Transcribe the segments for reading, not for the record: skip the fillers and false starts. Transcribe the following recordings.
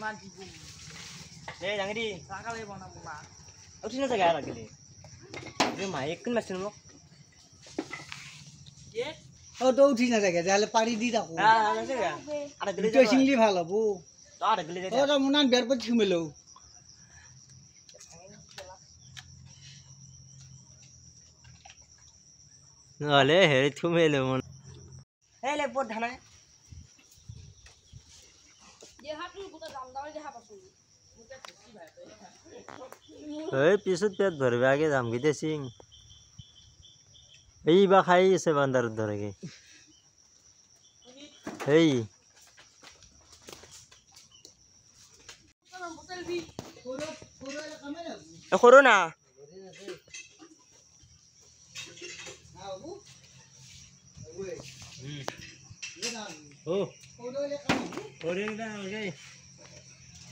Deh, jangan di. Aku sini saja lagi nih. Dia main kan masih nunggu. ও তো উঠি না থাকে তাহলে পাড়ি দি রাখো Ah, nasi ya. Ada geli তো সিংলি ভালো বু Tuh ada geli ও তো মুনান বের পর ছিমেলো Ngale heri thumelo mon. Hey le pot dhana. ये हाथ में कुछ दाम दाम ये हाथ पासू मुझे खुशी भाई Hey pisut pet bharbe age jam gide sing. Ei ba khai se bandar dhore ge. Hey. बोतल भी E khoro na. Oh. Khore na oke.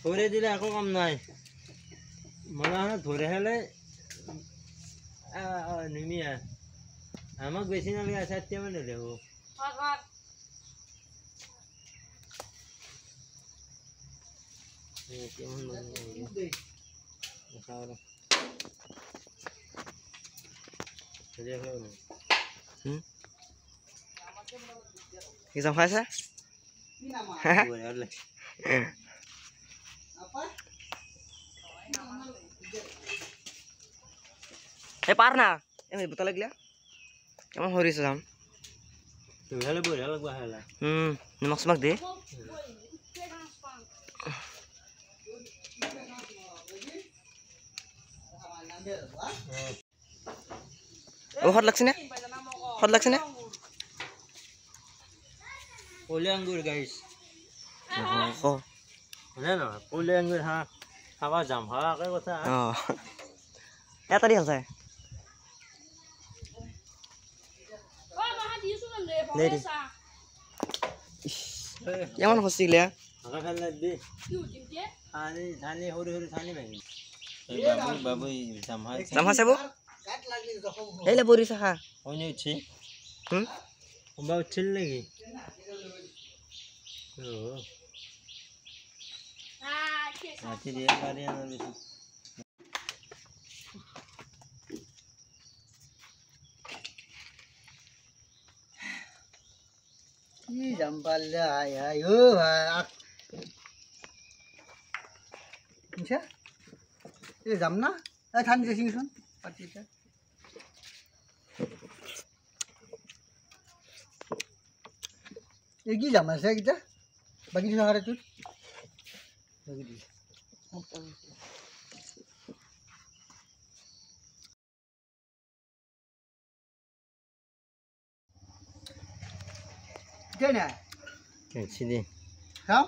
Khore dile ako kam nai. Mana na thore hele. Nimia. Amak besi na lagi satya mana leho. हाथ Kisah apa sih? কি নাম Boleh boleh. আপা Parna. Ini betul lagi ya? Emang horis sam. Tuh hele boleh lah gua hele. Nimak semak deh. Oh hot lagsi na? Hot lagsi na? Pule anggur guys. Oh. Mana na? Pule anggur ha. Hawa jam ha cái কথা. Oh. Ya tadi hal saya. Lady. Yang mana hasil ya? Agak kalah deh. Thani hori thani bhai. Babu jam ha se bu? কাট লাগলি জখম হো Ei le bori sa ha. Hoine uchi. Ba uchil lagi. Oh. Nanti dia kalian habis. কি জাম পাল্লে আয় আয় ও আচ্ছা এ জাম না এ থান যে সিংছন পাটিটা এ কি জাম আছে কিটা বাকি দিছ হারে তুই বাকি দিছ কেনা Sini. খাও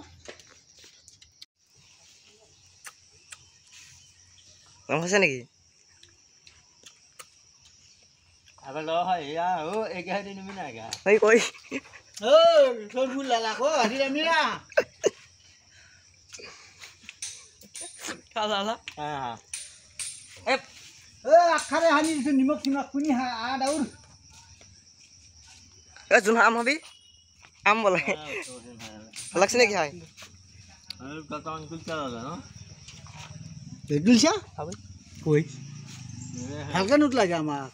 Kamu hasil lagi? Apa lo hai ya? Oh, ega hari ini mana ga? Hai koi. ও তোর ফুল লালাকো আদি মিয়া Kalah lah. Ah. ও আখারে হানি দিছ নিমক নিমক কুনি হা আ দাউর Jun am habi? Am boleh. Laksana ki hai? Kata uncle chala na. দেখলছা Abi. কই হালকা নুট লাগে আমার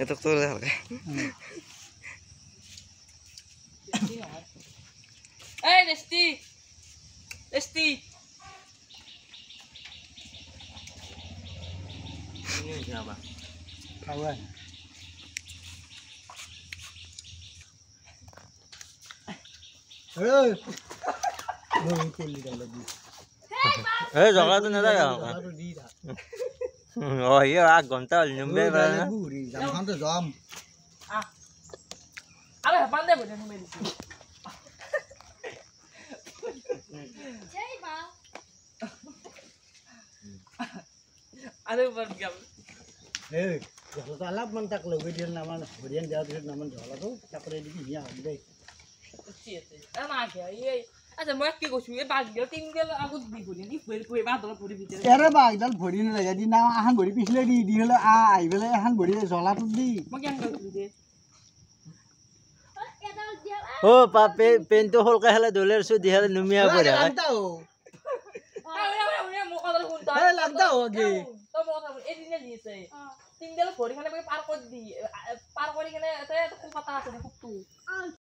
Itu tuh halka. ए रेस्टी रेस्टी Ini siapa? খাওয়া এই বই করলি দাও দি Jogla tuh nada ya. তো দি দা Oh iya, gontal nyumbe ba. বুড়ি জাম খান তো জাম अरे पांडे बोले हमें जय बा अरे ऊपर गया এই যত আলাপ মান তাক লগে দিন নামান হরিয়ান দেওয়া দিন নামান ঝলা তো তারপরে দিবি হিয়া হবে ना क्या ये अच्छा मैं क्या कुछ ये बात गया तीन गया आगु दी बोली नहीं फिर कोई बात तो पूरी भीतर এরে বাগদাল ভরি না লাগা দি না আহান ভরি পিছলে দি দি হলো আ আইবেলে আহান ভরি ঝলা তো দি मैं क्या कर दे Oh, pa pen to hol ka hala dollar so di hala numia আরে pura. রান্তাও আগে তই মই কথা বল এদিনে দিছে তিনডাল ভৰিখনে পাৰ কৰি দি পাৰ কৰি কেনে এটা খুব পাতা আছে খুবটো